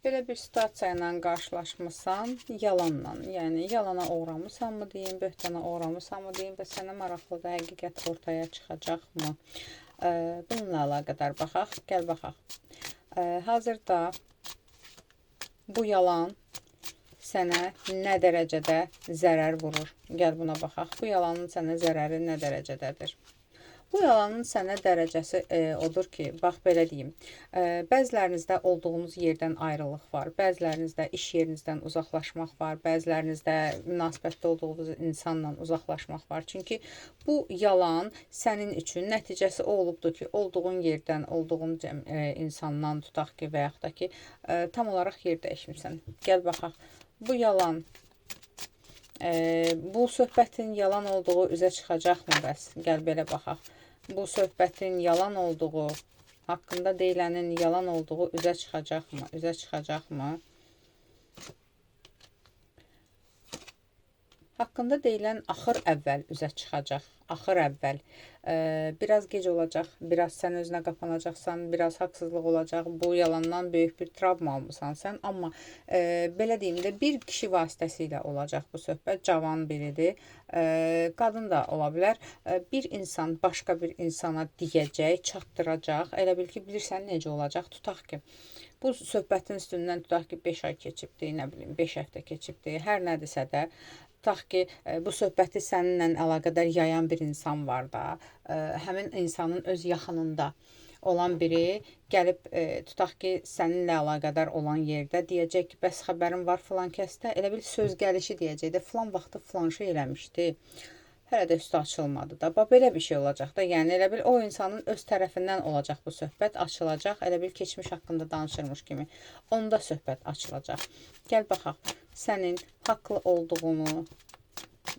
Belə bir situasiya ilə qarşılaşmısan, yalanla, yəni yalana uğramısanmı deyim, böhtana uğramısanmı deyim və sənə maraqlıdır, həqiqət ortaya çıxacaqmı? Bununla əlaqədar baxaq, gəl baxaq. Hazırda bu yalan sənə nə dərəcədə zərər vurur? Gəl buna baxaq. Bu yalanın sənə zərəri nə dərəcədədir? Bu yalanın sənə dərəcəsi odur ki, bax belə deyim, bəzilərinizdə olduğunuz yerdən ayrılıq var, bəzilərinizdə iş yerinizdən uzaqlaşmaq var, bəzilərinizdə münasibətdə olduğunuz insanla uzaqlaşmaq var. Çünki bu yalan sənin üçün nəticəsi o olubdur ki, olduğun yerdən, olduğun insandan tutaq ki, və yaxud da ki, tam olaraq yer dəyişmirsən. Gəl baxaq, bu yalan, bu söhbətin yalan olduğu üzə çıxacaqmı bəs? Gəl belə baxaq. Bu söhbətin yalan olduğu, haqqında deyilənin yalan olduğu üzə çıxacaqmı? Üzə çıxacaqmı? Haqqında deyilən axır əvvəl üzə çıxacaq. Axır əvvəl. Biraz gec olacaq, biraz sən özünə qapanacaqsan, biraz haqsızlıq olacaq. Bu yalandan böyük bir travma almısan sən. Amma belə deyim də, bir kişi vasitəsilə olacaq bu söhbət. Cavan biridir. Qadın da ola bilər. Bir insan başqa bir insana deyəcək, çatdıracaq. Elə bil ki, bilirsən necə olacaq? Tutaq ki, bu söhbətin üstündən tutaq ki, 5 ay keçibdir, nə bilim, 5 həftə keçibdir, hər nədirsə də. Tutaq ki, bu söhbəti səninlə əlaqədar yayan bir insan var da, həmin insanın öz yaxınında olan biri gəlib, tutaq ki, səninlə əlaqədar olan yerdə deyəcək ki, bəs xəbərin var filan kəsdə, elə bil söz gəlişi deyəcək də, filan vaxtı filan şey eləmişdi. Hələ də üstü açılmadı da. Belə bir şey olacaq da. Yəni elə bil o insanın öz tərəfindən olacaq bu söhbət, açılacaq. Elə bil keçmiş haqqında danışırmış kimi. Onda söhbət açılacaq. Gəl baxaq. Sənin haqlı olduğunu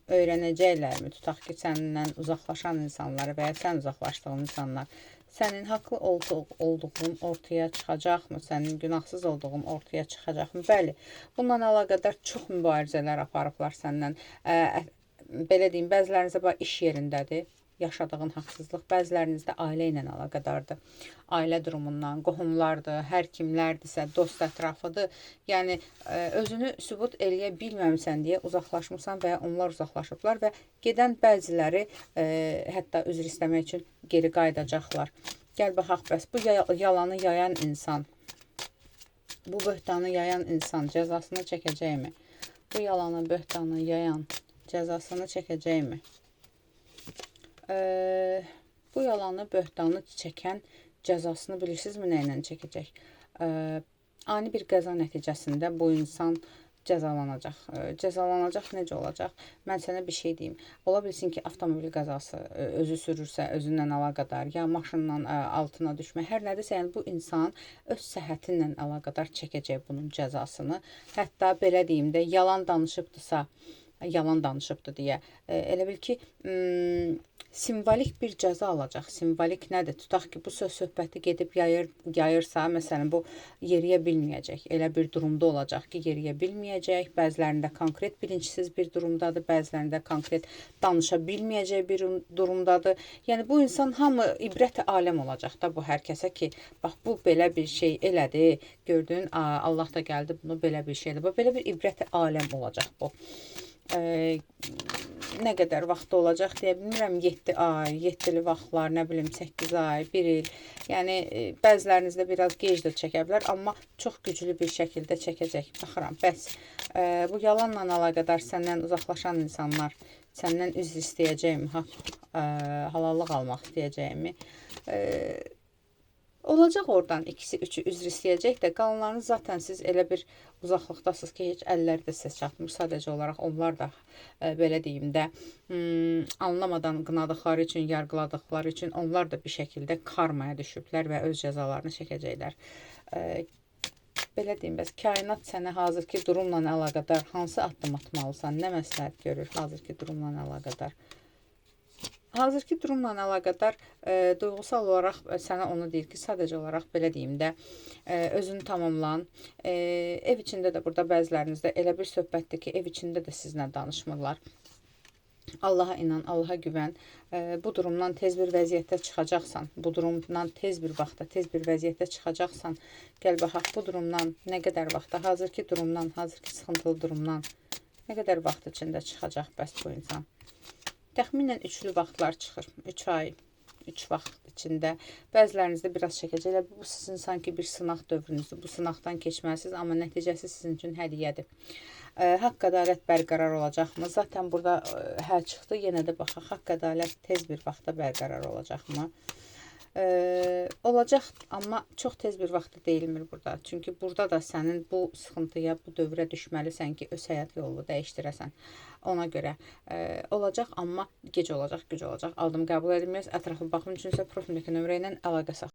öyrənəcəklərmi? Tutaq ki, səninlə uzaqlaşan insanlar və ya sən uzaqlaşdığın insanlar. Sənin haqlı olduğun ortaya çıxacaqmı? Sənin günahsız olduğun ortaya çıxacaqmı? Bəli. Bununla əlaqədar çox mübarizələr aparıblar səndən. Belə deyim, bəzilərinizdə iş yerindədir, yaşadığın haqsızlıq, bəzilərinizdə ailə ilə əlaqədardır. Ailə durumundan, qohumlardır, hər kimlərdirsə, dost ətrafıdır. Yəni, özünü sübut eləyə bilməmsən deyə uzaqlaşmışsan və ya onlar uzaqlaşıblar və gedən bəziləri hətta üzr istəmək üçün geri qayıdacaqlar. Gəl baxaq, bəs bu yalanı yayan insan, bu böhtanı yayan insan cəzasını çəkəcəkmi? Bu yalanı, böhtanı yayan cəzasını çəkəcəkmi? Bu yalanı, böhtanı çəkən cəzasını bilirsinizmi nə ilə çəkəcək? Ani bir qəza nəticəsində bu insan cəzalanacaq. Cəzalanacaq necə olacaq? Mən sənə bir şey deyim. Ola bilsin ki, avtomobil qəzası özü sürürsə, özünlə əlaqədar, ya maşınla altına düşmə, hər nədirsə, yəni bu insan öz səhhətinlə əlaqədar çəkəcək bunun cəzasını. Hətta belə deyim də, yalan danışıbdırsa, yalan danışıbdır deyə. Elə bil ki, simvolik bir cəza alacaq. Simvolik nədir? Tutaq ki, bu söhbəti gedib yayırsa, məsələn, bu yeriyə bilməyəcək. Elə bir durumda olacaq ki, yeriyə bilməyəcək. Bəzilərində konkret bilinçsiz bir durumdadır, bəzilərində konkret danışa bilməyəcək bir durumdadır. Yəni, bu insan hamı ibrət-i aləm olacaq da bu hər kəsə ki, bax, bu belə bir şey elədi, gördün, Allah da gəldi bunu belə bir şey elədi. Belə bir ibrət-i aləm olacaq bu. Nə qədər vaxt olacaq deyə bilmirəm, 7 ay, 7-li vaxtlar, nə bilim 8 ay, 1 il. Yəni, bəzilərinizdə biraz gec də çəkə bilər, amma çox güclü bir şəkildə çəkəcək. Baxıram, bəs bu yalanla əlaqədar səndən uzaqlaşan insanlar səndən üzr istəyəcəkmi, halallıq almaq istəyəcəkmi? Olacaq oradan ikisi, üçü üzr istəyəcək də, qalanlarını zaten siz elə bir uzaqlıqdasınız ki, heç əlləri də sizə çatmır. Sadəcə olaraq onlar da belə deyim də, anlamadan qınadıqları üçün, yargıladıqları üçün onlar da bir şəkildə karmaya düşüblər və öz cəzalarını çəkəcəklər. Belə deyim, bəs kainat sənə hazırki durumla əlaqədar hansı addım atmalısan, nə məsləhət görür hazırki durumla əlaqədar? Hazırki durumla əlaqədar duyğusal olaraq sənə onu deyir ki, sadəcə olaraq belə deyim də, özünü tamamlan. Ev içində də burada bəzilərinizdə elə bir söhbətdir ki, ev içində də sizinlə danışmırlar. Allaha inan, Allaha güvən. Bu durumdan tez bir vəziyyətdə çıxacaqsan. Bu durumdan tez bir vaxtda, tez bir vəziyyətdə çıxacaqsan. Gəl baxaq, bu durumdan nə qədər vaxtda, hazırki durumdan, hazırki sıxıntılı durumdan nə qədər vaxt içində çıxacaq bəs bu insan? Təxminən üçlü vaxtlar çıxır. 3 ay, 3 vaxt içində. Bəzilərinizdə biraz çəkəcək. Elə bu sizin sanki bir sınaq dövrünüzdür. Bu sınaqdan keçməlisiniz, amma nəticəsi sizin üçün hədiyyədir. Haqq ədalət bərqərar olacaqmı? Zaten burada hə çıxdı. Yenə də baxaq, haqq ədalət tez bir vaxtda bərqərar olacaqmı? Olacaq, amma çox tez bir vaxtda deyilmir burada. Çünki burada da sənin bu sıxıntıya, bu dövrə düşməlisən ki, öz həyat yolunu dəyişdirəsən. Ona görə olacaq, amma gec olacaq, güc olacaq. Aldım, qəbul edilməyəz. Ətraflı baxım üçünsə profildəki nömrə ilə əlaqə saxlayın.